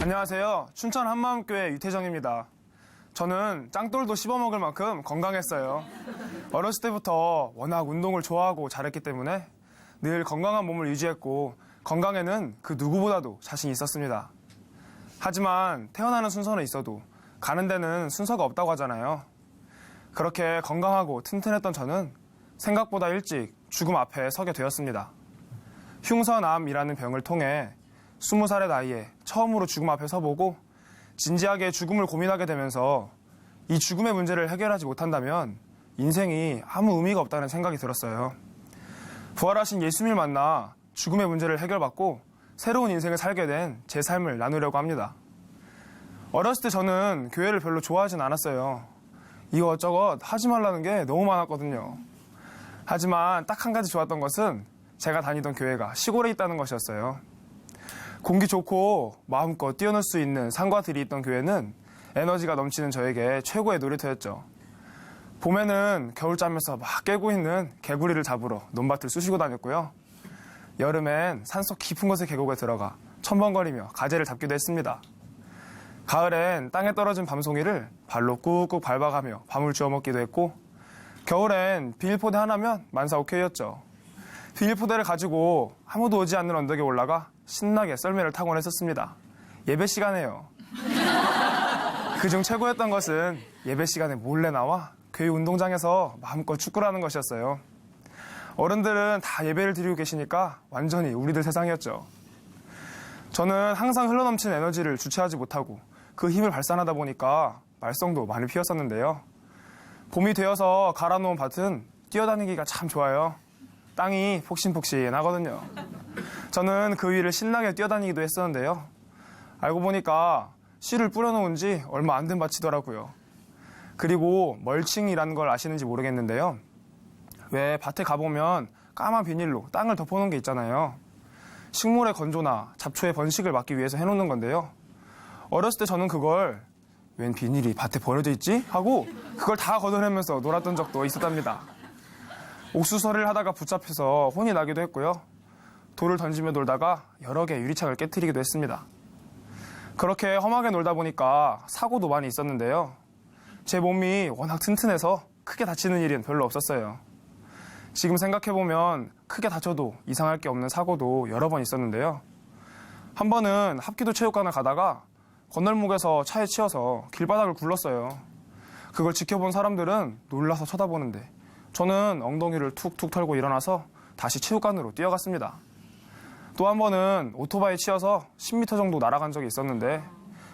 안녕하세요. 춘천 한마음교회 유태정입니다. 저는 짱돌도 씹어먹을 만큼 건강했어요. 어렸을 때부터 워낙 운동을 좋아하고 잘했기 때문에 늘 건강한 몸을 유지했고 건강에는 그 누구보다도 자신 있었습니다. 하지만 태어나는 순서는 있어도 가는 데는 순서가 없다고 하잖아요. 그렇게 건강하고 튼튼했던 저는 생각보다 일찍 죽음 앞에 서게 되었습니다. 흉선암이라는 병을 통해 20살의 나이에 처음으로 죽음 앞에 서보고 진지하게 죽음을 고민하게 되면서 이 죽음의 문제를 해결하지 못한다면 인생이 아무 의미가 없다는 생각이 들었어요. 부활하신 예수님을 만나 죽음의 문제를 해결받고 새로운 인생을 살게 된 제 삶을 나누려고 합니다. 어렸을 때 저는 교회를 별로 좋아하진 않았어요. 이것저것 하지 말라는 게 너무 많았거든요. 하지만 딱 한 가지 좋았던 것은 제가 다니던 교회가 시골에 있다는 것이었어요. 공기 좋고 마음껏 뛰어놀 수 있는 산과 들이 있던 교회는 에너지가 넘치는 저에게 최고의 놀이터였죠. 봄에는 겨울잠에서 막 깨고 있는 개구리를 잡으러 논밭을 쑤시고 다녔고요. 여름엔 산속 깊은 곳의 계곡에 들어가 첨벙거리며 가재를 잡기도 했습니다. 가을엔 땅에 떨어진 밤송이를 발로 꾹꾹 밟아가며 밤을 주워 먹기도 했고, 겨울엔 비닐포대 하나면 만사 오케이였죠. 비닐포대를 가지고 아무도 오지 않는 언덕에 올라가 신나게 썰매를 타곤 했었습니다. 예배 시간에요. 그중 최고였던 것은 예배 시간에 몰래 나와 교회 운동장에서 마음껏 축구를 하는 것이었어요. 어른들은 다 예배를 드리고 계시니까 완전히 우리들 세상이었죠. 저는 항상 흘러넘치는 에너지를 주체하지 못하고 그 힘을 발산하다 보니까 말썽도 많이 피웠었는데요. 봄이 되어서 갈아놓은 밭은 뛰어다니기가 참 좋아요. 땅이 폭신폭신하거든요. 저는 그 위를 신나게 뛰어다니기도 했었는데요. 알고 보니까 씨를 뿌려놓은 지 얼마 안 된 밭이더라고요. 그리고 멀칭이라는 걸 아시는지 모르겠는데요. 왜 밭에 가보면 까만 비닐로 땅을 덮어놓은 게 있잖아요. 식물의 건조나 잡초의 번식을 막기 위해서 해놓는 건데요. 어렸을 때 저는 그걸 웬 비닐이 밭에 버려져 있지? 하고 그걸 다 걷어내면서 놀았던 적도 있었답니다. 옥수수를 하다가 붙잡혀서 혼이 나기도 했고요. 돌을 던지며 놀다가 여러 개 유리창을 깨트리기도 했습니다. 그렇게 험하게 놀다 보니까 사고도 많이 있었는데요. 제 몸이 워낙 튼튼해서 크게 다치는 일은 별로 없었어요. 지금 생각해보면 크게 다쳐도 이상할 게 없는 사고도 여러 번 있었는데요. 한 번은 합기도 체육관을 가다가 건널목에서 차에 치여서 길바닥을 굴렀어요. 그걸 지켜본 사람들은 놀라서 쳐다보는데 저는 엉덩이를 툭툭 털고 일어나서 다시 체육관으로 뛰어갔습니다. 또 한 번은 오토바이에 치여서 10m 정도 날아간 적이 있었는데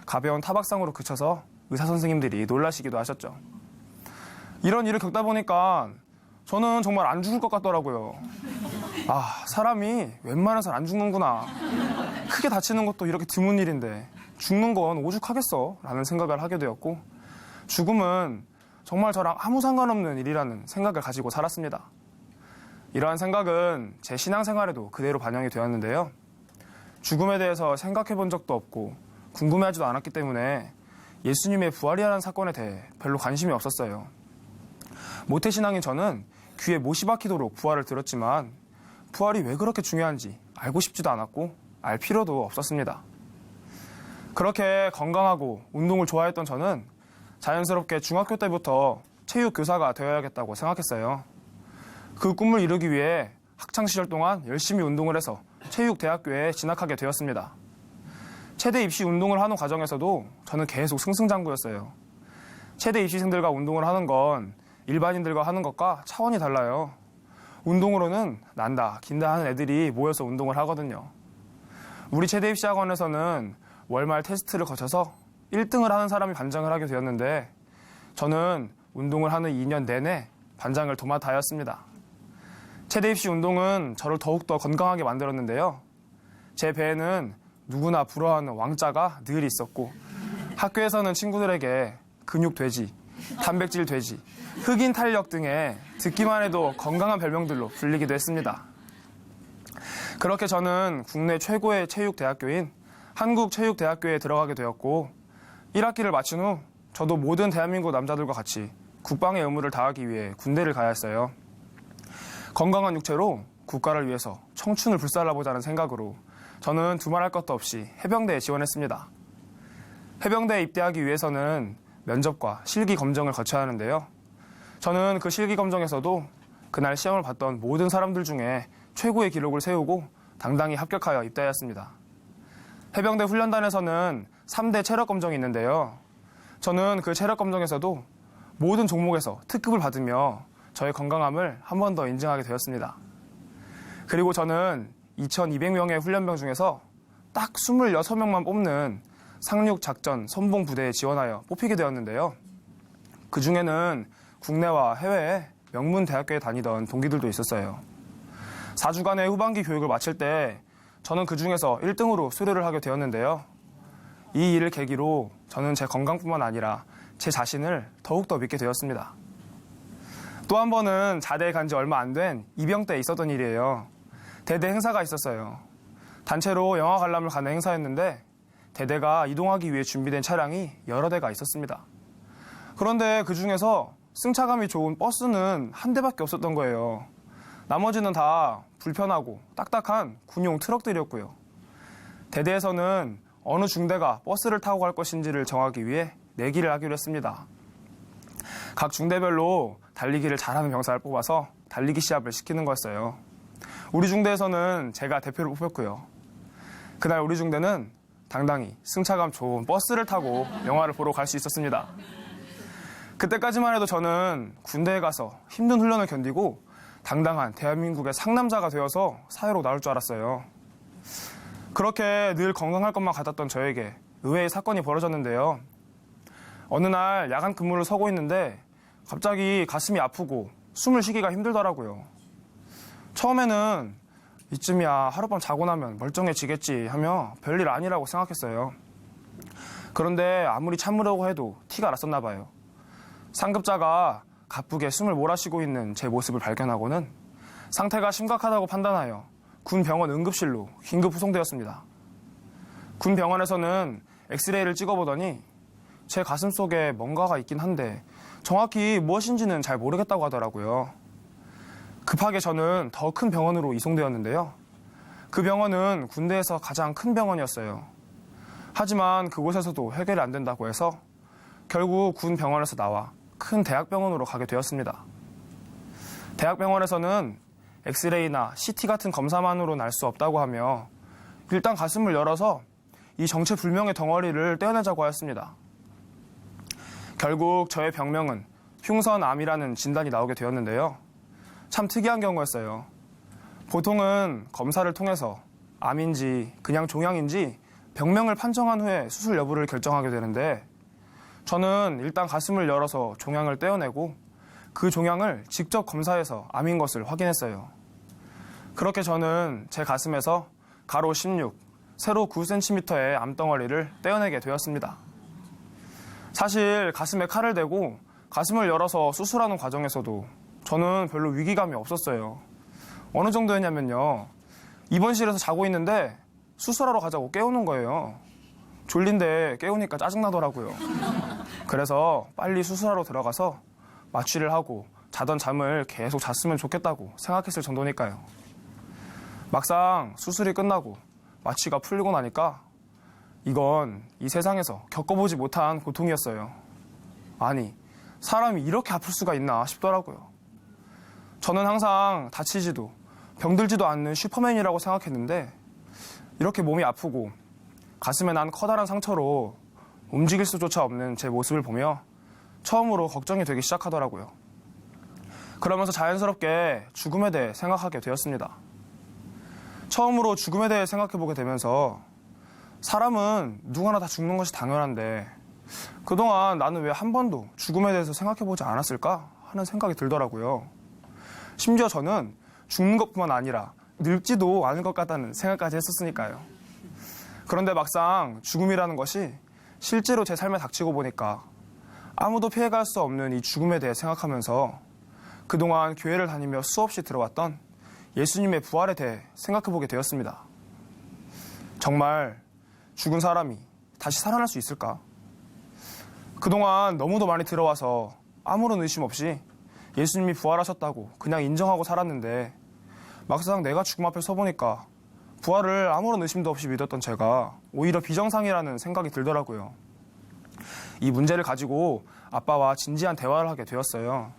가벼운 타박상으로 그쳐서 의사 선생님들이 놀라시기도 하셨죠. 이런 일을 겪다 보니까 저는 정말 안 죽을 것 같더라고요. 아, 사람이 웬만해선 안 죽는구나. 크게 다치는 것도 이렇게 드문 일인데 죽는 건 오죽하겠어 라는 생각을 하게 되었고, 죽음은 정말 저랑 아무 상관없는 일이라는 생각을 가지고 살았습니다. 이러한 생각은 제 신앙생활에도 그대로 반영이 되었는데요. 죽음에 대해서 생각해 본 적도 없고 궁금해하지도 않았기 때문에 예수님의 부활이라는 사건에 대해 별로 관심이 없었어요. 모태신앙인 저는 귀에 못이 박히도록 부활을 들었지만 부활이 왜 그렇게 중요한지 알고 싶지도 않았고 알 필요도 없었습니다. 그렇게 건강하고 운동을 좋아했던 저는 자연스럽게 중학교 때부터 체육교사가 되어야겠다고 생각했어요. 그 꿈을 이루기 위해 학창시절 동안 열심히 운동을 해서 체육대학교에 진학하게 되었습니다. 체대 입시 운동을 하는 과정에서도 저는 계속 승승장구였어요. 체대 입시생들과 운동을 하는 건 일반인들과 하는 것과 차원이 달라요. 운동으로는 난다, 긴다 하는 애들이 모여서 운동을 하거든요. 우리 체대 입시학원에서는 월말 테스트를 거쳐서 1등을 하는 사람이 반장을 하게 되었는데 저는 운동을 하는 2년 내내 반장을 도맡아 하였습니다. 체대 입시 운동은 저를 더욱더 건강하게 만들었는데요. 제 배에는 누구나 부러워하는 왕자가 늘 있었고 학교에서는 친구들에게 근육 돼지, 단백질 돼지, 흑인 탄력 등의 듣기만 해도 건강한 별명들로 불리기도 했습니다. 그렇게 저는 국내 최고의 체육대학교인 한국체육대학교에 들어가게 되었고 1학기를 마친 후 저도 모든 대한민국 남자들과 같이 국방의 의무를 다하기 위해 군대를 가야 했어요. 건강한 육체로 국가를 위해서 청춘을 불살라보자는 생각으로 저는 두말할 것도 없이 해병대에 지원했습니다. 해병대에 입대하기 위해서는 면접과 실기 검정을 거쳐야 하는데요. 저는 그 실기 검정에서도 그날 시험을 봤던 모든 사람들 중에 최고의 기록을 세우고 당당히 합격하여 입대하였습니다. 해병대 훈련단에서는 3대 체력 검정이 있는데요. 저는 그 체력 검정에서도 모든 종목에서 특급을 받으며 저의 건강함을 한 번 더 인증하게 되었습니다. 그리고 저는 2,200명의 훈련병 중에서 딱 26명만 뽑는 상륙작전 선봉부대에 지원하여 뽑히게 되었는데요. 그 중에는 국내와 해외에 명문 대학교에 다니던 동기들도 있었어요. 4주간의 후반기 교육을 마칠 때 저는 그 중에서 1등으로 수료를 하게 되었는데요. 이 일을 계기로 저는 제 건강뿐만 아니라 제 자신을 더욱더 믿게 되었습니다. 또 한 번은 자대에 간 지 얼마 안 된 이병 때 있었던 일이에요. 대대 행사가 있었어요. 단체로 영화 관람을 가는 행사였는데 대대가 이동하기 위해 준비된 차량이 여러 대가 있었습니다. 그런데 그 중에서 승차감이 좋은 버스는 한 대밖에 없었던 거예요. 나머지는 다 불편하고 딱딱한 군용 트럭들이었고요. 대대에서는 어느 중대가 버스를 타고 갈 것인지를 정하기 위해 내기를 하기로 했습니다. 각 중대별로 달리기를 잘하는 병사를 뽑아서 달리기 시합을 시키는 거였어요. 우리 중대에서는 제가 대표를 뽑혔고요. 그날 우리 중대는 당당히 승차감 좋은 버스를 타고 영화를 보러 갈 수 있었습니다. 그때까지만 해도 저는 군대에 가서 힘든 훈련을 견디고 당당한 대한민국의 상남자가 되어서 사회로 나올 줄 알았어요. 그렇게 늘 건강할 것만 같았던 저에게 의외의 사건이 벌어졌는데요. 어느 날 야간 근무를 서고 있는데 갑자기 가슴이 아프고 숨을 쉬기가 힘들더라고요. 처음에는 이쯤이야 하룻밤 자고 나면 멀쩡해지겠지 하며 별일 아니라고 생각했어요. 그런데 아무리 참으려고 해도 티가 났었나 봐요. 상급자가 가쁘게 숨을 몰아쉬고 있는 제 모습을 발견하고는 상태가 심각하다고 판단하여 군 병원 응급실로 긴급 후송되었습니다. 군 병원에서는 엑스레이를 찍어보더니 제 가슴 속에 뭔가가 있긴 한데 정확히 무엇인지는 잘 모르겠다고 하더라고요. 급하게 저는 더 큰 병원으로 이송되었는데요. 그 병원은 군대에서 가장 큰 병원이었어요. 하지만 그곳에서도 해결이 안 된다고 해서 결국 군 병원에서 나와 큰 대학병원으로 가게 되었습니다. 대학병원에서는 엑스레이나 CT 같은 검사만으로는 알 수 없다고 하며 일단 가슴을 열어서 이 정체불명의 덩어리를 떼어내자고 하였습니다. 결국 저의 병명은 흉선암이라는 진단이 나오게 되었는데요. 참 특이한 경우였어요. 보통은 검사를 통해서 암인지 그냥 종양인지 병명을 판정한 후에 수술 여부를 결정하게 되는데 저는 일단 가슴을 열어서 종양을 떼어내고 그 종양을 직접 검사해서 암인 것을 확인했어요. 그렇게 저는 제 가슴에서 가로 16, 세로 9cm의 암덩어리를 떼어내게 되었습니다. 사실 가슴에 칼을 대고 가슴을 열어서 수술하는 과정에서도 저는 별로 위기감이 없었어요. 어느 정도였냐면요. 입원실에서 자고 있는데 수술하러 가자고 깨우는 거예요. 졸린데 깨우니까 짜증나더라고요. 그래서 빨리 수술하러 들어가서 마취를 하고 자던 잠을 계속 잤으면 좋겠다고 생각했을 정도니까요. 막상 수술이 끝나고 마취가 풀리고 나니까 이건 이 세상에서 겪어보지 못한 고통이었어요. 아니, 사람이 이렇게 아플 수가 있나 싶더라고요. 저는 항상 다치지도 병들지도 않는 슈퍼맨이라고 생각했는데 이렇게 몸이 아프고 가슴에 난 커다란 상처로 움직일 수조차 없는 제 모습을 보며 처음으로 걱정이 되기 시작하더라고요. 그러면서 자연스럽게 죽음에 대해 생각하게 되었습니다. 처음으로 죽음에 대해 생각해보게 되면서 사람은 누구나 다 죽는 것이 당연한데 그동안 나는 왜 한 번도 죽음에 대해서 생각해보지 않았을까 하는 생각이 들더라고요. 심지어 저는 죽는 것뿐만 아니라 늙지도 않을 것 같다는 생각까지 했었으니까요. 그런데 막상 죽음이라는 것이 실제로 제 삶에 닥치고 보니까 아무도 피해갈 수 없는 이 죽음에 대해 생각하면서 그동안 교회를 다니며 수없이 들어왔던 예수님의 부활에 대해 생각해보게 되었습니다. 정말 죽은 사람이 다시 살아날 수 있을까? 그동안 너무도 많이 들어와서 아무런 의심 없이 예수님이 부활하셨다고 그냥 인정하고 살았는데 막상 내가 죽음 앞에 서보니까 부활을 아무런 의심도 없이 믿었던 제가 오히려 비정상이라는 생각이 들더라고요. 이 문제를 가지고 아빠와 진지한 대화를 하게 되었어요.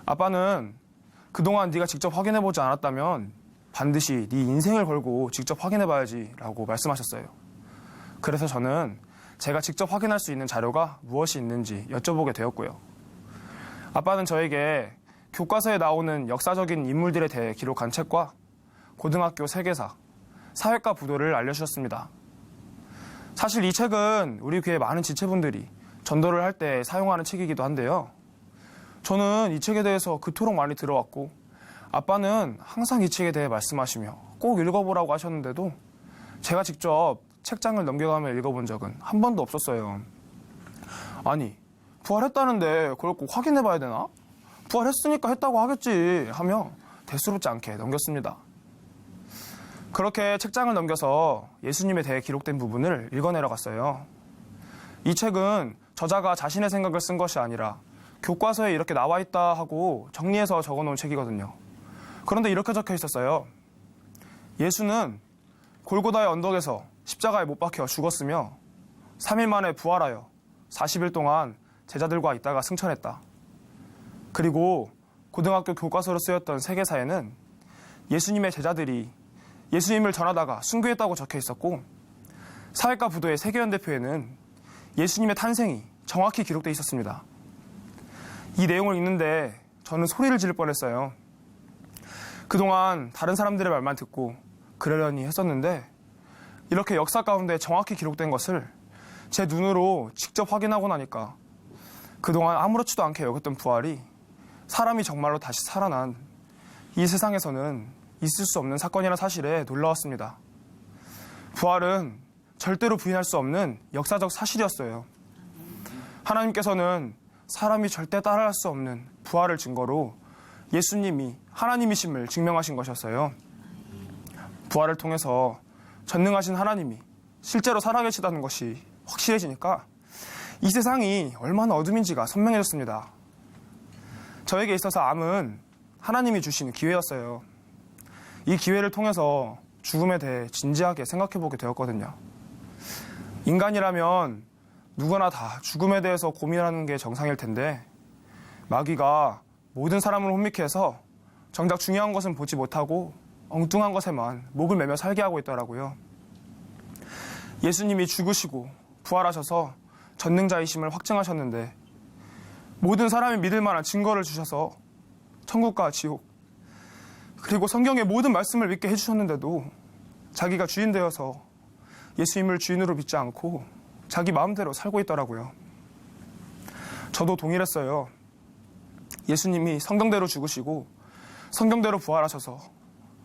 아빠는 그동안 네가 직접 확인해보지 않았다면 반드시 네 인생을 걸고 직접 확인해봐야지 라고 말씀하셨어요. 그래서 저는 제가 직접 확인할 수 있는 자료가 무엇이 있는지 여쭤보게 되었고요. 아빠는 저에게 교과서에 나오는 역사적인 인물들에 대해 기록한 책과 고등학교 세계사, 사회과 부도를 알려주셨습니다. 사실 이 책은 우리 교회 많은 지체분들이 전도를 할 때 사용하는 책이기도 한데요. 저는 이 책에 대해서 그토록 많이 들어왔고 아빠는 항상 이 책에 대해 말씀하시며 꼭 읽어보라고 하셨는데도 제가 직접 책장을 넘겨가며 읽어본 적은 한 번도 없었어요. 아니, 부활했다는데 그걸 꼭 확인해봐야 되나? 부활했으니까 했다고 하겠지 하며 대수롭지 않게 넘겼습니다. 그렇게 책장을 넘겨서 예수님에 대해 기록된 부분을 읽어내려갔어요. 이 책은 저자가 자신의 생각을 쓴 것이 아니라 교과서에 이렇게 나와 있다 하고 정리해서 적어놓은 책이거든요. 그런데 이렇게 적혀 있었어요. 예수는 골고다의 언덕에서 십자가에 못 박혀 죽었으며 3일 만에 부활하여 40일 동안 제자들과 있다가 승천했다. 그리고 고등학교 교과서로 쓰였던 세계사에는 예수님의 제자들이 예수님을 전하다가 순교했다고 적혀 있었고, 사회과 부도의 세계연대표에는 예수님의 탄생이 정확히 기록되어 있었습니다. 이 내용을 읽는데 저는 소리를 지를 뻔했어요. 그동안 다른 사람들의 말만 듣고 그러려니 했었는데 이렇게 역사 가운데 정확히 기록된 것을 제 눈으로 직접 확인하고 나니까 그동안 아무렇지도 않게 여겼던 부활이 사람이 정말로 다시 살아난 이 세상에서는 있을 수 없는 사건이라는 사실에 놀라웠습니다. 부활은 절대로 부인할 수 없는 역사적 사실이었어요. 하나님께서는 사람이 절대 따라할 수 없는 부활을 증거로 예수님이 하나님이심을 증명하신 것이었어요. 부활을 통해서 전능하신 하나님이 실제로 살아계시다는 것이 확실해지니까 이 세상이 얼마나 어둠인지가 선명해졌습니다. 저에게 있어서 암은 하나님이 주신 기회였어요. 이 기회를 통해서 죽음에 대해 진지하게 생각해보게 되었거든요. 인간이라면 누구나 다 죽음에 대해서 고민하는 게 정상일 텐데 마귀가 모든 사람을 혼미케 해서 정작 중요한 것은 보지 못하고 엉뚱한 것에만 목을 매며 살게 하고 있더라고요. 예수님이 죽으시고 부활하셔서 전능자이심을 확증하셨는데 모든 사람이 믿을 만한 증거를 주셔서 천국과 지옥 그리고 성경의 모든 말씀을 믿게 해주셨는데도 자기가 주인 되어서 예수님을 주인으로 믿지 않고 자기 마음대로 살고 있더라고요. 저도 동일했어요. 예수님이 성경대로 죽으시고 성경대로 부활하셔서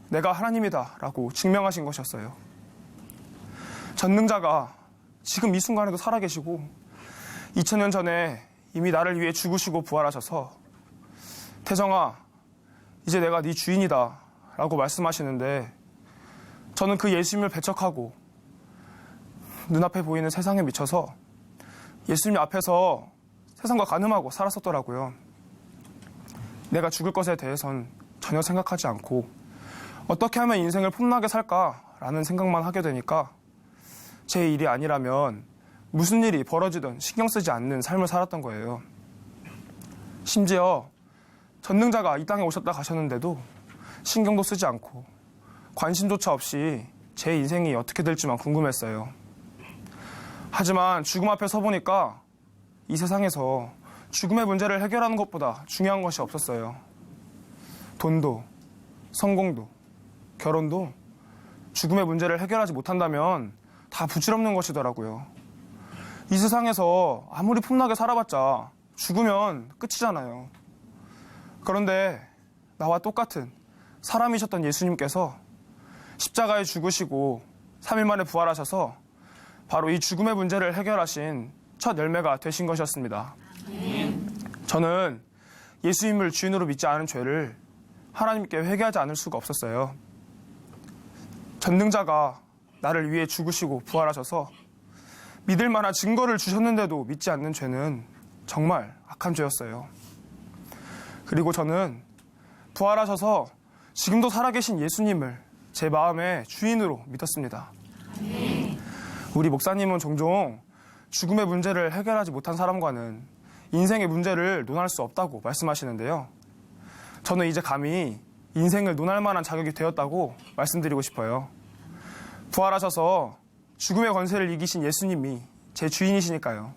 내가 하나님이다 라고 증명하신 것이었어요. 전능자가 지금 이 순간에도 살아계시고 2000년 전에 이미 나를 위해 죽으시고 부활하셔서 태정아 이제 내가 네 주인이다 라고 말씀하시는데 저는 그 예수님을 배척하고 눈앞에 보이는 세상에 미쳐서 예수님 앞에서 세상과 가늠하고 살았었더라고요. 내가 죽을 것에 대해선 전혀 생각하지 않고 어떻게 하면 인생을 폼나게 살까라는 생각만 하게 되니까 제 일이 아니라면 무슨 일이 벌어지든 신경 쓰지 않는 삶을 살았던 거예요. 심지어 전능자가 이 땅에 오셨다 가셨는데도 신경도 쓰지 않고 관심조차 없이 제 인생이 어떻게 될지만 궁금했어요. 하지만 죽음 앞에 서보니까 이 세상에서 죽음의 문제를 해결하는 것보다 중요한 것이 없었어요. 돈도, 성공도, 결혼도 죽음의 문제를 해결하지 못한다면 다 부질없는 것이더라고요. 이 세상에서 아무리 폼나게 살아봤자 죽으면 끝이잖아요. 그런데 나와 똑같은 사람이셨던 예수님께서 십자가에 죽으시고 3일 만에 부활하셔서 바로 이 죽음의 문제를 해결하신 첫 열매가 되신 것이었습니다. 저는 예수님을 주인으로 믿지 않은 죄를 하나님께 회개하지 않을 수가 없었어요. 전능자가 나를 위해 죽으시고 부활하셔서 믿을 만한 증거를 주셨는데도 믿지 않는 죄는 정말 악한 죄였어요. 그리고 저는 부활하셔서 지금도 살아계신 예수님을 제 마음의 주인으로 믿었습니다. 우리 목사님은 종종 죽음의 문제를 해결하지 못한 사람과는 인생의 문제를 논할 수 없다고 말씀하시는데요. 저는 이제 감히 인생을 논할 만한 자격이 되었다고 말씀드리고 싶어요. 부활하셔서 죽음의 권세를 이기신 예수님이 제 주인이시니까요.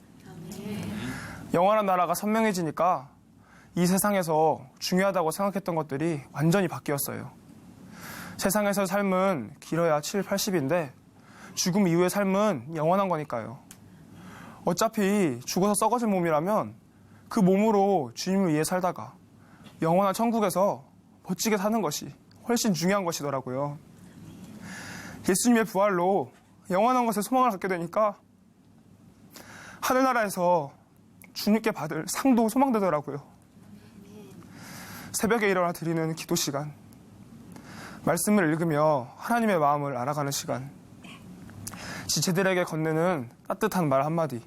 영원한 나라가 선명해지니까 이 세상에서 중요하다고 생각했던 것들이 완전히 바뀌었어요. 세상에서 삶은 길어야 7, 80인데 죽음 이후의 삶은 영원한 거니까요. 어차피 죽어서 썩어질 몸이라면 그 몸으로 주님을 위해 살다가 영원한 천국에서 멋지게 사는 것이 훨씬 중요한 것이더라고요. 예수님의 부활로 영원한 것에 소망을 갖게 되니까 하늘나라에서 주님께 받을 상도 소망되더라고요. 새벽에 일어나 드리는 기도 시간, 말씀을 읽으며 하나님의 마음을 알아가는 시간, 지체들에게 건네는 따뜻한 말 한마디,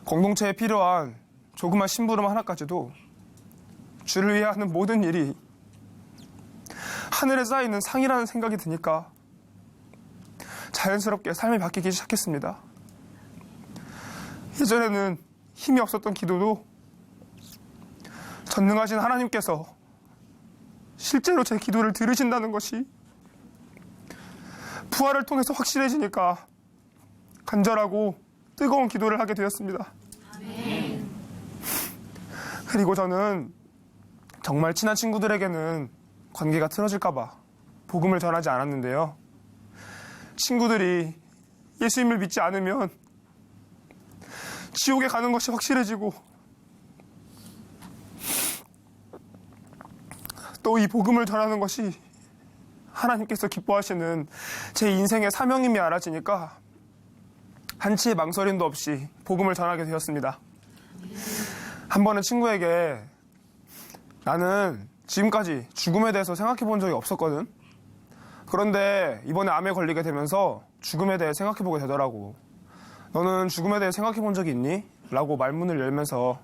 공동체에 필요한 조그만 심부름 하나까지도 주를 위해 하는 모든 일이 하늘에 쌓이는 상이라는 생각이 드니까 자연스럽게 삶이 바뀌기 시작했습니다. 예전에는 힘이 없었던 기도도 전능하신 하나님께서 실제로 제 기도를 들으신다는 것이 부활을 통해서 확실해지니까 간절하고 뜨거운 기도를 하게 되었습니다. 아멘. 그리고 저는 정말 친한 친구들에게는 관계가 틀어질까봐 복음을 전하지 않았는데요. 친구들이 예수님을 믿지 않으면 지옥에 가는 것이 확실해지고 또 이 복음을 전하는 것이 하나님께서 기뻐하시는 제 인생의 사명임이 알아지니까 한치의 망설임도 없이 복음을 전하게 되었습니다. 한 번은 친구에게 나는 지금까지 죽음에 대해서 생각해 본 적이 없었거든. 그런데 이번에 암에 걸리게 되면서 죽음에 대해 생각해 보게 되더라고. 너는 죽음에 대해 생각해 본 적이 있니? 라고 말문을 열면서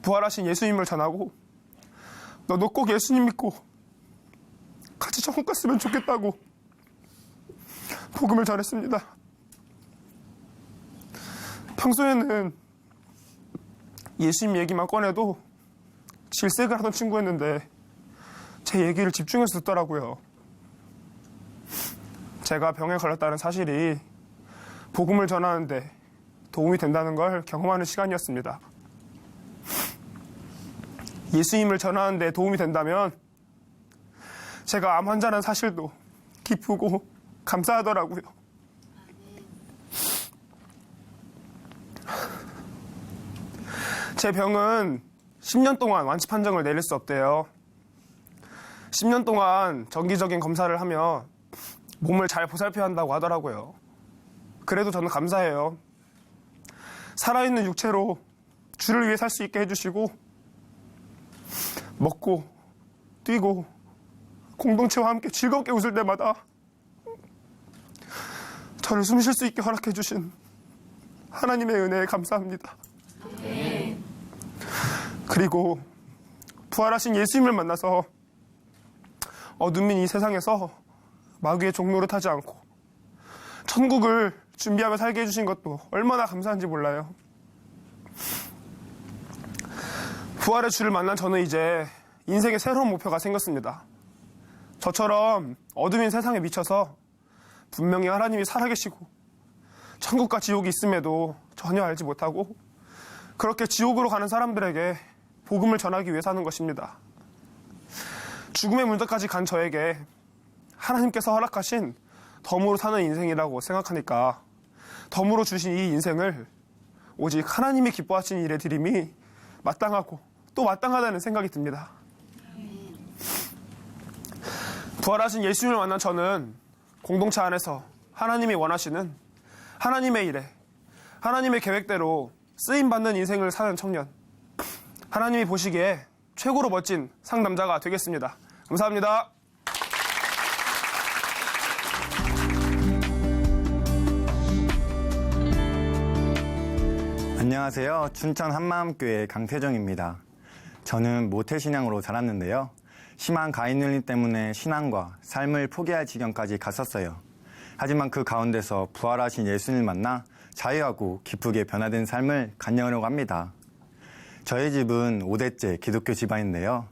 부활하신 예수님을 전하고 너도 꼭 예수님 믿고 같이 천국 갔으면 좋겠다고 복음을 전했습니다. 평소에는 예수님 얘기만 꺼내도 질색을 하던 친구였는데 제 얘기를 집중해서 듣더라고요. 제가 병에 걸렸다는 사실이 복음을 전하는데 도움이 된다는 걸 경험하는 시간이었습니다. 예수님을 전하는데 도움이 된다면 제가 암 환자라는 사실도 기쁘고 감사하더라고요. 제 병은 10년 동안 완치 판정을 내릴 수 없대요. 10년 동안 정기적인 검사를 하며 몸을 잘 보살펴야 한다고 하더라고요. 그래도 저는 감사해요. 살아있는 육체로 주를 위해 살 수 있게 해주시고 먹고 뛰고 공동체와 함께 즐겁게 웃을 때마다 저를 숨 쉴 수 있게 허락해 주신 하나님의 은혜에 감사합니다. 그리고 부활하신 예수님을 만나서 어둠인 이 세상에서 마귀의 종노릇 하지 않고 천국을 준비하며 살게 해주신 것도 얼마나 감사한지 몰라요. 부활의 주를 만난 저는 이제 인생의 새로운 목표가 생겼습니다. 저처럼 어둠인 세상에 미쳐서 분명히 하나님이 살아계시고 천국과 지옥이 있음에도 전혀 알지 못하고 그렇게 지옥으로 가는 사람들에게 복음을 전하기 위해 사는 것입니다. 죽음의 문턱까지 간 저에게 하나님께서 허락하신 덤으로 사는 인생이라고 생각하니까 덤으로 주신 이 인생을 오직 하나님이 기뻐하신 일에 드림이 마땅하고 또 마땅하다는 생각이 듭니다. 부활하신 예수님을 만난 저는 공동체 안에서 하나님이 원하시는 하나님의 일에 하나님의 계획대로 쓰임받는 인생을 사는 청년, 하나님이 보시기에 최고로 멋진 상남자가 되겠습니다. 감사합니다. 안녕하세요. 춘천 한마음교회 강태정입니다. 저는 모태신앙으로 자랐는데요. 심한 가인윤리 때문에 신앙과 삶을 포기할 지경까지 갔었어요. 하지만 그 가운데서 부활하신 예수님을 만나 자유하고 기쁘게 변화된 삶을 간여하려고 합니다. 저희 집은 5대째 기독교 집안인데요.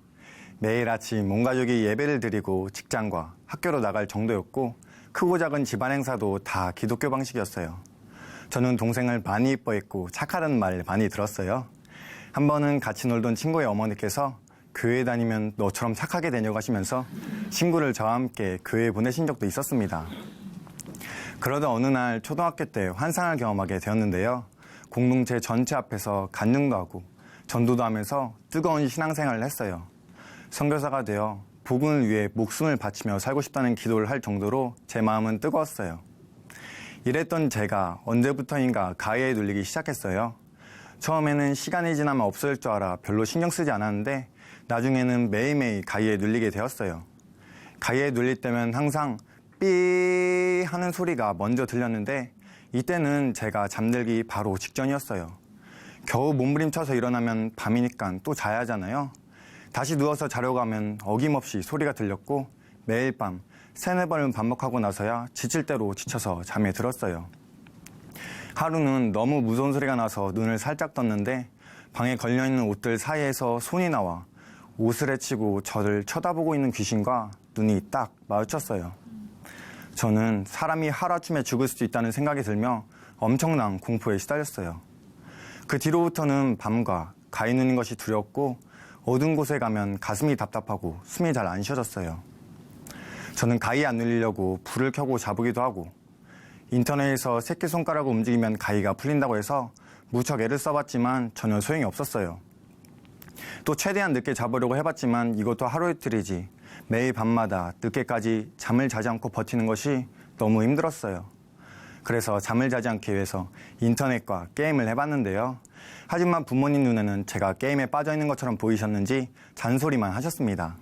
매일 아침 온 가족이 예배를 드리고 직장과 학교로 나갈 정도였고 크고 작은 집안 행사도 다 기독교 방식이었어요. 저는 동생을 많이 이뻐했고 착하다는 말 많이 들었어요. 한 번은 같이 놀던 친구의 어머니께서 교회 다니면 너처럼 착하게 되냐고 하시면서 친구를 저와 함께 교회에 보내신 적도 있었습니다. 그러다 어느 날 초등학교 때 환상을 경험하게 되었는데요. 공동체 전체 앞에서 간증도 하고 전도도 하면서 뜨거운 신앙생활을 했어요. 선교사가 되어 복음을 위해 목숨을 바치며 살고 싶다는 기도를 할 정도로 제 마음은 뜨거웠어요. 이랬던 제가 언제부터인가 가해에 눌리기 시작했어요. 처음에는 시간이 지나면 없어질 줄 알아 별로 신경 쓰지 않았는데 나중에는 매일매일 가해에 눌리게 되었어요. 가해에 눌릴 때면 항상 삐 하는 소리가 먼저 들렸는데 이때는 제가 잠들기 바로 직전이었어요. 겨우 몸부림쳐서 일어나면 밤이니까 또 자야 하잖아요. 다시 누워서 자려고 하면 어김없이 소리가 들렸고 매일 밤 3-4번을 반복하고 나서야 지칠 대로 지쳐서 잠에 들었어요. 하루는 너무 무서운 소리가 나서 눈을 살짝 떴는데 방에 걸려있는 옷들 사이에서 손이 나와 옷을 헤치고 저를 쳐다보고 있는 귀신과 눈이 딱 마주쳤어요. 저는 사람이 하루아침에 죽을 수도 있다는 생각이 들며 엄청난 공포에 시달렸어요. 그 뒤로부터는 밤과 가위 누는 것이 두렵고 어두운 곳에 가면 가슴이 답답하고 숨이 잘 안 쉬어졌어요. 저는 가위 안 눌리려고 불을 켜고 자보기도 하고 인터넷에서 새끼손가락을 움직이면 가위가 풀린다고 해서 무척 애를 써봤지만 전혀 소용이 없었어요. 또 최대한 늦게 자보려고 해봤지만 이것도 하루 이틀이지 매일 밤마다 늦게까지 잠을 자지 않고 버티는 것이 너무 힘들었어요. 그래서 잠을 자지 않기 위해서 인터넷과 게임을 해봤는데요. 하지만 부모님 눈에는 제가 게임에 빠져있는 것처럼 보이셨는지 잔소리만 하셨습니다.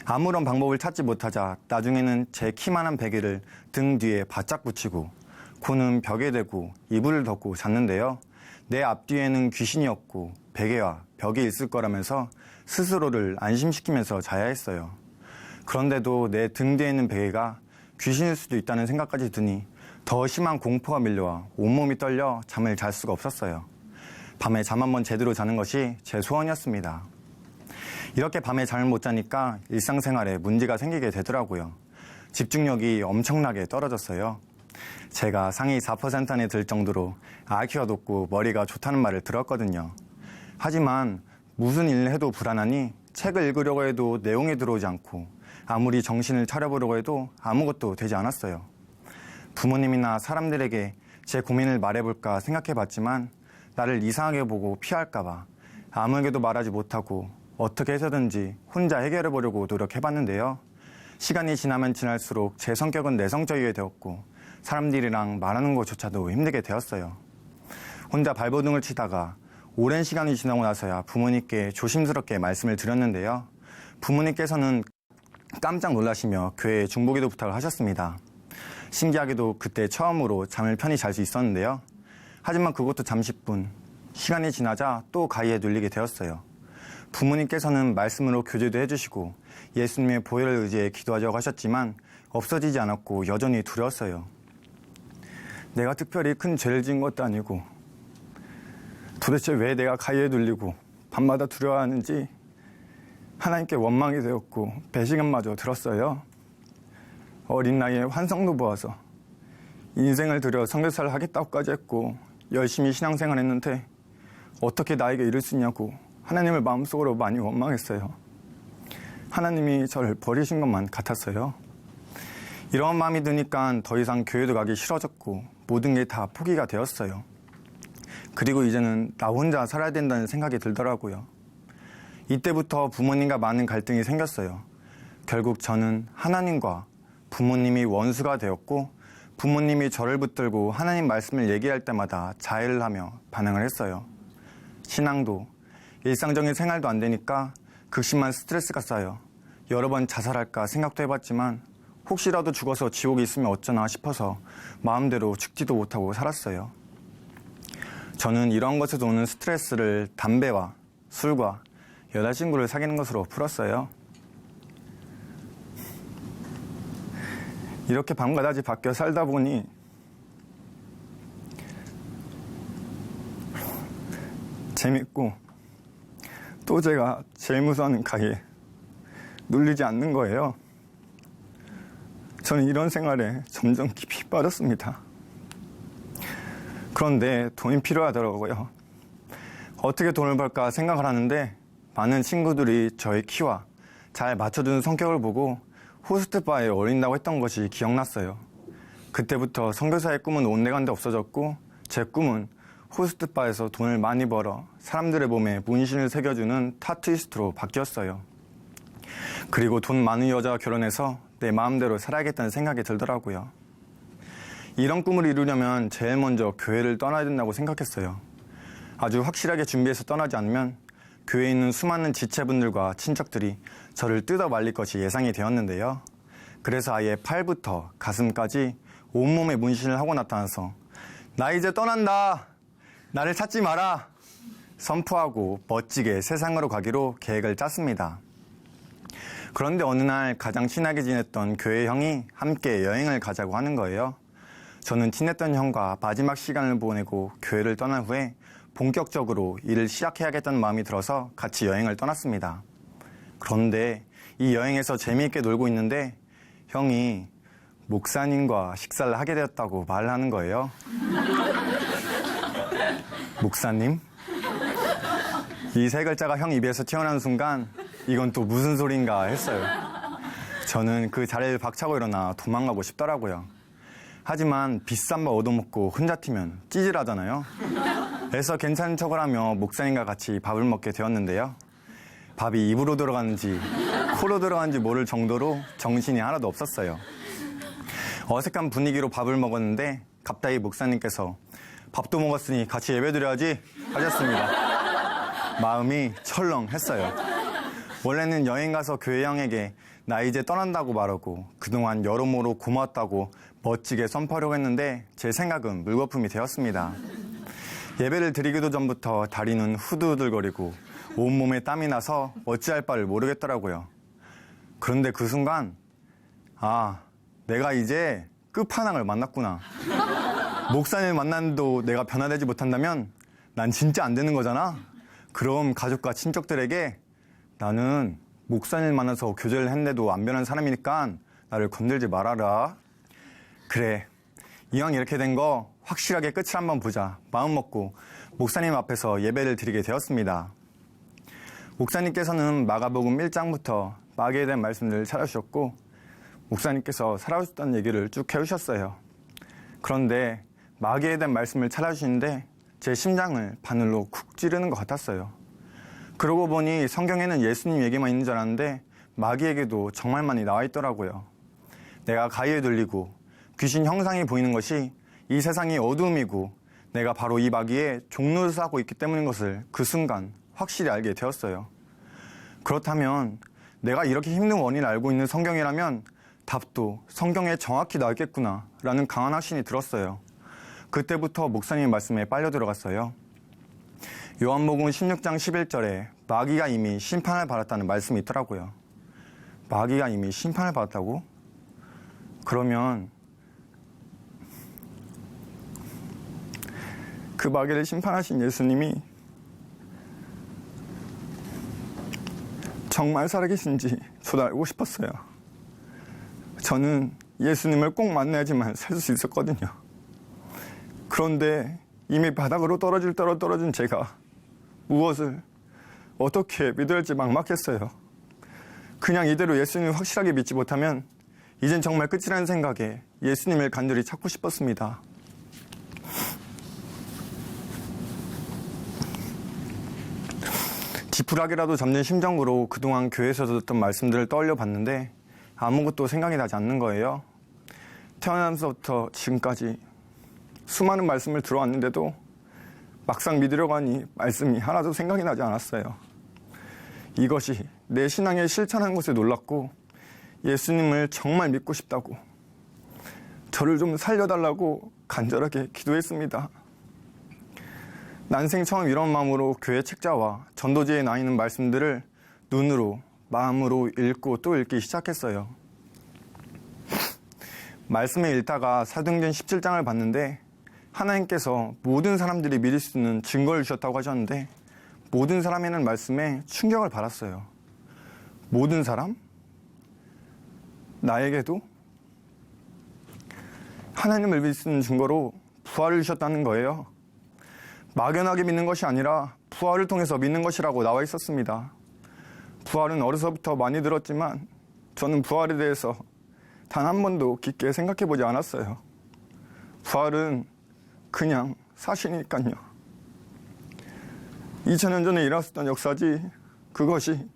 아무런 방법을 찾지 못하자 나중에는 제 키만한 베개를 등 뒤에 바짝 붙이고 코는 벽에 대고 이불을 덮고 잤는데요. 내 앞뒤에는 귀신이었고 베개와 벽이 있을 거라면서 스스로를 안심시키면서 자야 했어요. 그런데도 내 등 뒤에 있는 베개가 귀신일 수도 있다는 생각까지 드니 더 심한 공포가 밀려와 온몸이 떨려 잠을 잘 수가 없었어요. 밤에 잠 한번 제대로 자는 것이 제 소원이었습니다. 이렇게 밤에 잠을 못 자니까 일상생활에 문제가 생기게 되더라고요. 집중력이 엄청나게 떨어졌어요. 제가 상위 4% 안에 들 정도로 IQ가 높고 머리가 좋다는 말을 들었거든요. 하지만 무슨 일을 해도 불안하니 책을 읽으려고 해도 내용이 들어오지 않고 아무리 정신을 차려보려고 해도 아무것도 되지 않았어요. 부모님이나 사람들에게 제 고민을 말해볼까 생각해봤지만 나를 이상하게 보고 피할까봐 아무에게도 말하지 못하고 어떻게 해서든지 혼자 해결해보려고 노력해봤는데요. 시간이 지나면 지날수록 제 성격은 내성적이게 되었고 사람들이랑 말하는 것조차도 힘들게 되었어요. 혼자 발버둥을 치다가 오랜 시간이 지나고 나서야 부모님께 조심스럽게 말씀을 드렸는데요. 부모님께서는 깜짝 놀라시며 교회에 중보기도 부탁을 하셨습니다. 신기하게도 그때 처음으로 잠을 편히 잘 수 있었는데요. 하지만 그것도 잠시뿐. 시간이 지나자 또 가위에 눌리게 되었어요. 부모님께서는 말씀으로 교제도 해주시고 예수님의 보혈을 의지해 기도하자고 하셨지만 없어지지 않았고 여전히 두려웠어요. 내가 특별히 큰 죄를 지은 것도 아니고 도대체 왜 내가 가위에 눌리고 밤마다 두려워하는지 하나님께 원망이 되었고 배신감마저 들었어요. 어린 나이에 환상도 보아서 인생을 들여 선교사를 하겠다고까지 했고 열심히 신앙생활 했는데 어떻게 나에게 이럴 수 있냐고 하나님을 마음속으로 많이 원망했어요. 하나님이 저를 버리신 것만 같았어요. 이런 마음이 드니까 더 이상 교회도 가기 싫어졌고 모든 게 다 포기가 되었어요. 그리고 이제는 나 혼자 살아야 된다는 생각이 들더라고요. 이때부터 부모님과 많은 갈등이 생겼어요. 결국 저는 하나님과 부모님이 원수가 되었고 부모님이 저를 붙들고 하나님 말씀을 얘기할 때마다 자해를 하며 반응을 했어요. 신앙도 일상적인 생활도 안 되니까 극심한 스트레스가 쌓여 여러 번 자살할까 생각도 해봤지만 혹시라도 죽어서 지옥에 있으면 어쩌나 싶어서 마음대로 죽지도 못하고 살았어요. 저는 이런 것에서 오는 스트레스를 담배와 술과 여자친구를 사귀는 것으로 풀었어요. 이렇게 밤과 낮이 바뀌어 살다 보니 재밌고 또 제가 제일 무서워하는 가게 눌리지 않는 거예요. 저는 이런 생활에 점점 깊이 빠졌습니다. 그런데 돈이 필요하더라고요. 어떻게 돈을 벌까 생각을 하는데 많은 친구들이 저의 키와 잘 맞춰주는 성격을 보고 호스트바에 어울린다고 했던 것이 기억났어요. 그때부터 선교사의 꿈은 온데간데 없어졌고 제 꿈은 호스트바에서 돈을 많이 벌어 사람들의 몸에 문신을 새겨주는 타투이스트로 바뀌었어요. 그리고 돈 많은 여자와 결혼해서 내 마음대로 살아야겠다는 생각이 들더라고요. 이런 꿈을 이루려면 제일 먼저 교회를 떠나야 된다고 생각했어요. 아주 확실하게 준비해서 떠나지 않으면 교회에 있는 수많은 지체분들과 친척들이 저를 뜯어 말릴 것이 예상이 되었는데요. 그래서 아예 팔부터 가슴까지 온몸에 문신을 하고 나타나서 나 이제 떠난다! 나를 찾지 마라! 선포하고 멋지게 세상으로 가기로 계획을 짰습니다. 그런데 어느 날 가장 친하게 지냈던 교회 형이 함께 여행을 가자고 하는 거예요. 저는 친했던 형과 마지막 시간을 보내고 교회를 떠난 후에 본격적으로 일을 시작해야겠다는 마음이 들어서 같이 여행을 떠났습니다. 그런데 이 여행에서 재미있게 놀고 있는데 형이 목사님과 식사를 하게 되었다고 말을 하는 거예요. 목사님? 이 세 글자가 형 입에서 튀어나오는 순간 이건 또 무슨 소린가 했어요. 저는 그 자리를 박차고 일어나 도망가고 싶더라고요. 하지만 비싼 거 얻어먹고 혼자 튀면 찌질하잖아요. 그래서 괜찮은 척을 하며 목사님과 같이 밥을 먹게 되었는데요. 밥이 입으로 들어가는지 코로 들어가는지 모를 정도로 정신이 하나도 없었어요. 어색한 분위기로 밥을 먹었는데 갑자기 목사님께서 밥도 먹었으니 같이 예배드려야지 하셨습니다. 마음이 철렁했어요. 원래는 여행 가서 교회 형에게 나 이제 떠난다고 말하고 그동안 여러모로 고마웠다고 멋지게 선포하려고 했는데 제 생각은 물거품이 되었습니다. 예배를 드리기도 전부터 다리는 후두들거리고 온몸에 땀이 나서 어찌할 바를 모르겠더라고요. 그런데 그 순간 내가 이제 끝판왕을 만났구나. 목사님을 만났는데도 내가 변화되지 못한다면 난 진짜 안 되는 거잖아. 그럼 가족과 친척들에게 나는 목사님을 만나서 교제를 했는데도 안 변한 사람이니까 나를 건들지 말아라. 그래, 이왕 이렇게 된 거 확실하게 끝을 한번 보자 마음 먹고 목사님 앞에서 예배를 드리게 되었습니다. 목사님께서는 마가복음 1장부터 마귀에 대한 말씀을 찾아주셨고 목사님께서 살아오셨다는 얘기를 쭉 해주셨어요. 그런데 마귀에 대한 말씀을 찾아주시는데 제 심장을 바늘로 쿡 찌르는 것 같았어요. 그러고 보니 성경에는 예수님 얘기만 있는 줄 알았는데 마귀에게도 정말 많이 나와 있더라고요. 내가 가위에 눌리고 귀신 형상이 보이는 것이 이 세상이 어두움이고 내가 바로 이 마귀의 종노릇을 하고 있기 때문인 것을 그 순간 확실히 알게 되었어요. 그렇다면 내가 이렇게 힘든 원인을 알고 있는 성경이라면 답도 성경에 정확히 나와 있겠구나 라는 강한 확신이 들었어요. 그때부터 목사님 말씀에 빨려 들어갔어요. 요한복음 16장 11절에 마귀가 이미 심판을 받았다는 말씀이 있더라고요. 마귀가 이미 심판을 받았다고? 그러면 그 마귀를 심판하신 예수님이 정말 살아계신지 저도 알고 싶었어요. 저는 예수님을 꼭 만나야지만 살 수 있었거든요. 그런데 이미 바닥으로 떨어진 제가 무엇을 어떻게 믿어야 할지 막막했어요. 그냥 이대로 예수님을 확실하게 믿지 못하면 이젠 정말 끝이라는 생각에 예수님을 간절히 찾고 싶었습니다. 지푸라기라도 잡는 심정으로 그동안 교회에서 듣던 말씀들을 떠올려 봤는데 아무것도 생각이 나지 않는 거예요. 태어나면서부터 지금까지 수많은 말씀을 들어왔는데도 막상 믿으려고 하니 말씀이 하나도 생각이 나지 않았어요. 이것이 내 신앙의 실천한 것에 놀랐고 예수님을 정말 믿고 싶다고 저를 좀 살려달라고 간절하게 기도했습니다. 난생 처음 이런 마음으로 교회 책자와 전도지에 나 있는 말씀들을 눈으로 마음으로 읽고 또 읽기 시작했어요. 말씀을 읽다가 사도행전 17장을 봤는데 하나님께서 모든 사람들이 믿을 수 있는 증거를 주셨다고 하셨는데 모든 사람이라는 말씀에 충격을 받았어요. 모든 사람? 나에게도? 하나님을 믿는 증거로 부활을 주셨다는 거예요. 막연하게 믿는 것이 아니라 부활을 통해서 믿는 것이라고 나와 있었습니다. 부활은 어려서부터 많이 들었지만 저는 부활에 대해서 단 한 번도 깊게 생각해 보지 않았어요. 부활은 그냥 사실이니까요. 2000년 전에 일어났던 역사지 그것이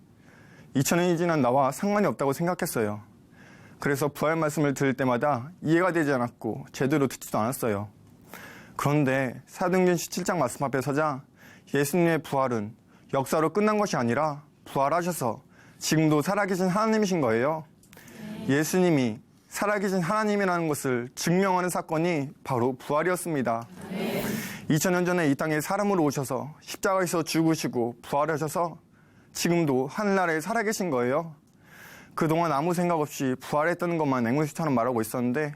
2000년이 지난 나와 상관이 없다고 생각했어요. 그래서 부활 말씀을 들을 때마다 이해가 되지 않았고 제대로 듣지도 않았어요. 그런데 사도행전 17장 말씀 앞에 서자 예수님의 부활은 역사로 끝난 것이 아니라 부활하셔서 지금도 살아계신 하나님이신 거예요. 예수님이 살아계신 하나님이라는 것을 증명하는 사건이 바로 부활이었습니다. 2000년 전에 이 땅에 사람으로 오셔서 십자가에서 죽으시고 부활하셔서 지금도 하늘나라에 살아계신 거예요. 그동안 아무 생각 없이 부활했다는 것만 앵무새처럼 말하고 있었는데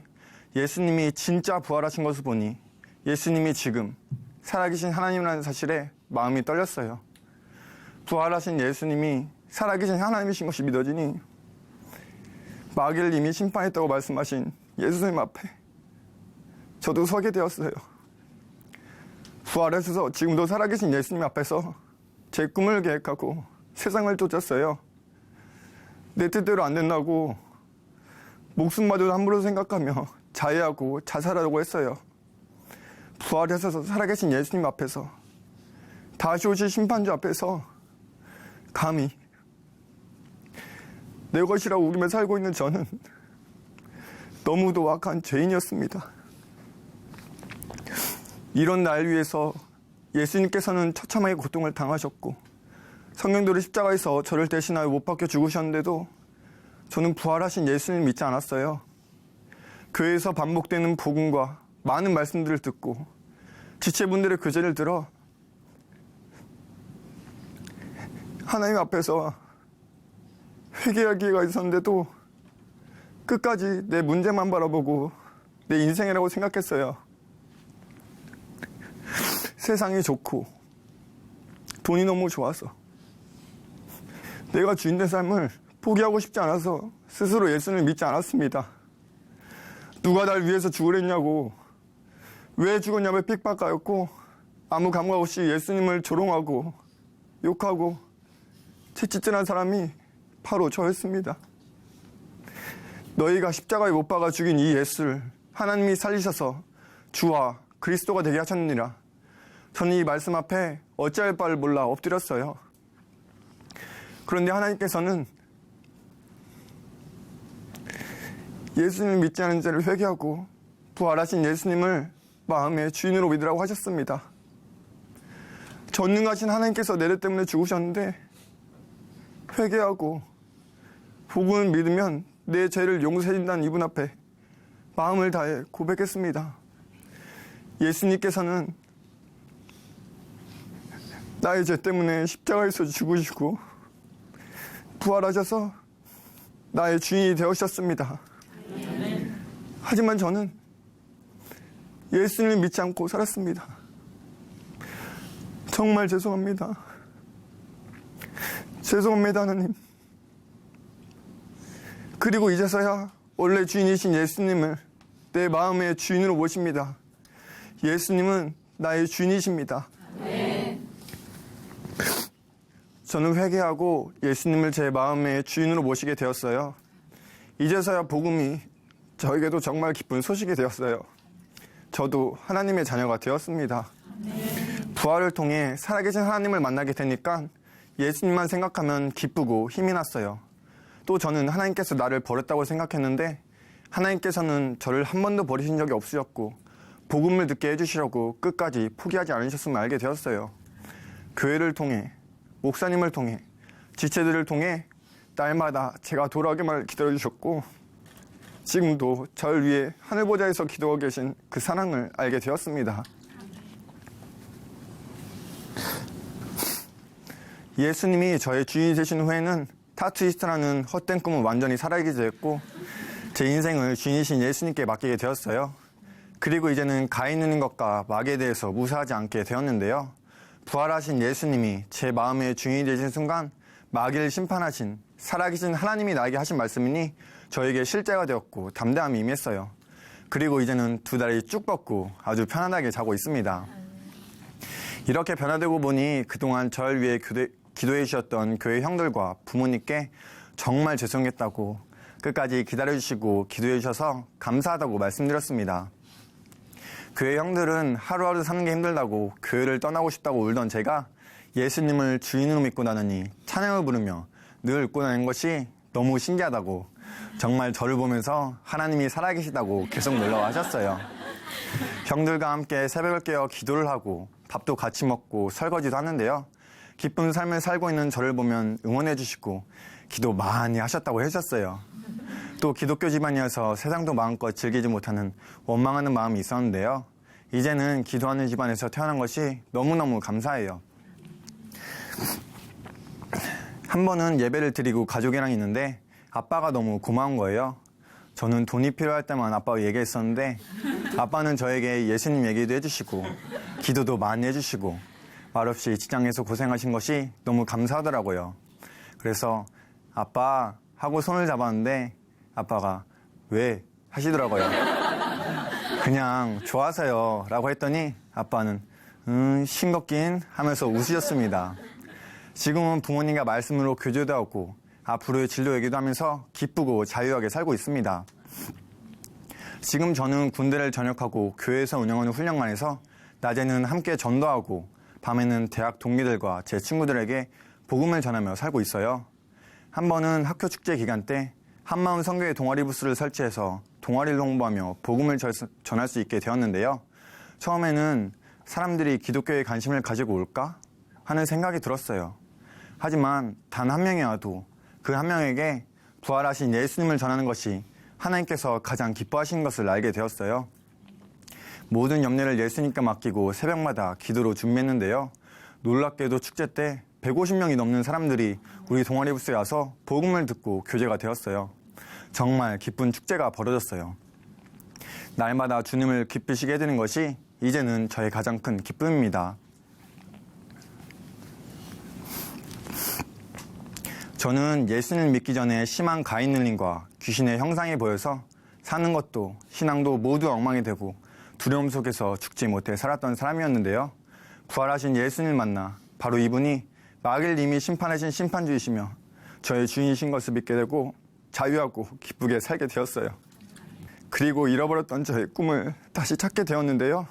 예수님이 진짜 부활하신 것을 보니 예수님이 지금 살아계신 하나님이라는 사실에 마음이 떨렸어요. 부활하신 예수님이 살아계신 하나님이신 것이 믿어지니 마귀를 이미 심판했다고 말씀하신 예수님 앞에 저도 서게 되었어요. 부활하셔서 지금도 살아계신 예수님 앞에서 제 꿈을 계획하고 세상을 쫓았어요. 내 뜻대로 안 된다고 목숨마저도 함부로 생각하며 자해하고 자살하려고 했어요. 부활하셔서 살아계신 예수님 앞에서 다시 오실 심판주 앞에서 감히 내 것이라고 우기며 살고 있는 저는 너무도 악한 죄인이었습니다. 이런 날 위해서 예수님께서는 처참하게 고통을 당하셨고 성령들이 십자가에서 저를 대신하여 못 박혀 죽으셨는데도 저는 부활하신 예수님을 믿지 않았어요. 교회에서 반복되는 복음과 많은 말씀들을 듣고 지체분들의 교제를 들어 하나님 앞에서 회개할 기회가 있었는데도 끝까지 내 문제만 바라보고 내 인생이라고 생각했어요. 세상이 좋고 돈이 너무 좋아서 내가 주인된 삶을 포기하고 싶지 않아서 스스로 예수님을 믿지 않았습니다. 누가 날 위해서 죽으랬냐고, 왜 죽었냐며 핍박하였고 아무 감각 없이 예수님을 조롱하고 욕하고 채찍질한 사람이 바로 저였습니다. 너희가 십자가에 못 박아 죽인 이 예수를 하나님이 살리셔서 주와 그리스도가 되게 하셨느니라. 저는 이 말씀 앞에 어찌할 바를 몰라 엎드렸어요. 그런데 하나님께서는 예수님을 믿지 않은 자를 회개하고 부활하신 예수님을 마음의 주인으로 믿으라고 하셨습니다. 전능하신 하나님께서 내 죄 때문에 죽으셨는데 회개하고 복음을 믿으면 내 죄를 용서해 준다는 이분 앞에 마음을 다해 고백했습니다. 예수님께서는 나의 죄 때문에 십자가에서 죽으시고 부활하셔서 나의 주인이 되어주셨습니다. 하지만 저는 예수님을 믿지 않고 살았습니다. 정말 죄송합니다. 죄송합니다, 하나님. 그리고 이제서야 원래 주인이신 예수님을 내 마음의 주인으로 모십니다. 예수님은 나의 주인이십니다. 저는 회개하고 예수님을 제 마음의 주인으로 모시게 되었어요. 이제서야 복음이 저에게도 정말 기쁜 소식이 되었어요. 저도 하나님의 자녀가 되었습니다. 부활을 통해 살아계신 하나님을 만나게 되니까 예수님만 생각하면 기쁘고 힘이 났어요. 또 저는 하나님께서 나를 버렸다고 생각했는데 하나님께서는 저를 한 번도 버리신 적이 없으셨고 복음을 듣게 해주시려고 끝까지 포기하지 않으셨음을 알게 되었어요. 교회를 통해, 목사님을 통해, 지체들을 통해 날마다 제가 돌아오기만 기다려주셨고 지금도 저를 위해 하늘보좌에서 기도하고 계신 그 사랑을 알게 되었습니다. 예수님이 저의 주인이 되신 후에는 타투이스트라는 헛된 꿈은 완전히 사라지게 되었고 제 인생을 주인이신 예수님께 맡기게 되었어요. 그리고 이제는 가 있는 것과 마귀에 대해서 무사하지 않게 되었는데요. 부활하신 예수님이 제 마음의 주인이 되신 순간 마귀를 심판하신 살아계신 하나님이 나에게 하신 말씀이니 저에게 실제가 되었고 담대함이 임했어요. 그리고 이제는 두 다리 쭉 뻗고 아주 편안하게 자고 있습니다. 이렇게 변화되고 보니 그동안 저를 위해 기도해 주셨던 교회 형들과 부모님께 정말 죄송했다고 끝까지 기다려주시고 기도해 주셔서 감사하다고 말씀드렸습니다. 교회 형들은 하루하루 사는 게 힘들다고 교회를 떠나고 싶다고 울던 제가 예수님을 주인으로 믿고 나누니 찬양을 부르며 늘 웃고 다니는 것이 너무 신기하다고 정말 저를 보면서 하나님이 살아계시다고 계속 놀라워 하셨어요. 형들과 함께 새벽을 깨어 기도를 하고 밥도 같이 먹고 설거지도 하는데요. 기쁜 삶을 살고 있는 저를 보면 응원해 주시고 기도 많이 하셨다고 해주셨어요. 또 기독교 집안이어서 세상도 마음껏 즐기지 못하는 원망하는 마음이 있었는데요. 이제는 기도하는 집안에서 태어난 것이 너무너무 감사해요. 한 번은 예배를 드리고 가족이랑 있는데 아빠가 너무 고마운 거예요. 저는 돈이 필요할 때만 아빠와 얘기했었는데 아빠는 저에게 예수님 얘기도 해주시고 기도도 많이 해주시고 말없이 직장에서 고생하신 것이 너무 감사하더라고요. 그래서 아빠 하고 손을 잡았는데 아빠가 왜 하시더라고요. 그냥 좋아서요 라고 했더니 아빠는 싱겁긴 하면서 웃으셨습니다. 지금은 부모님과 말씀으로 교제도 하고 앞으로의 진로 얘기도 하면서 기쁘고 자유하게 살고 있습니다. 지금 저는 군대를 전역하고 교회에서 운영하는 훈련관에서 낮에는 함께 전도하고 밤에는 대학 동기들과 제 친구들에게 복음을 전하며 살고 있어요. 한 번은 학교 축제 기간 때 한마음 선교회 동아리 부스를 설치해서 동아리를 홍보하며 복음을 전할 수 있게 되었는데요. 처음에는 사람들이 기독교에 관심을 가지고 올까 하는 생각이 들었어요. 하지만 단 한 명이 와도 그 한 명에게 부활하신 예수님을 전하는 것이 하나님께서 가장 기뻐하신 것을 알게 되었어요. 모든 염려를 예수님께 맡기고 새벽마다 기도로 준비했는데요. 놀랍게도 축제 때 150명이 넘는 사람들이 우리 동아리 부스에 와서 복음을 듣고 교제가 되었어요. 정말 기쁜 축제가 벌어졌어요. 날마다 주님을 기쁘시게 해드리는 것이 이제는 저의 가장 큰 기쁨입니다. 저는 예수님을 믿기 전에 심한 가인 눌림과 귀신의 형상이 보여서 사는 것도 신앙도 모두 엉망이 되고 두려움 속에서 죽지 못해 살았던 사람이었는데요. 부활하신 예수님을 만나 바로 이분이 마귀를 이미 심판하신 심판주이시며 저의 주인이신 것을 믿게 되고 자유하고 기쁘게 살게 되었어요. 그리고 잃어버렸던 저의 꿈을 다시 찾게 되었는데요.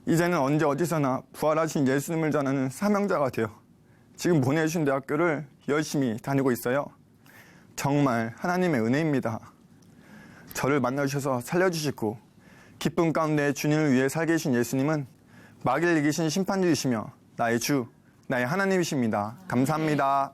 이제는 언제 어디서나 부활하신 예수님을 전하는 사명자가 되어 지금 보내주신 대학교를 열심히 다니고 있어요. 정말 하나님의 은혜입니다. 저를 만나주셔서 살려주시고 기쁨 가운데 주님을 위해 살게 해주신 예수님은 마귀를 이기신 심판주이시며 나의 주, 나의 하나님이십니다. 감사합니다.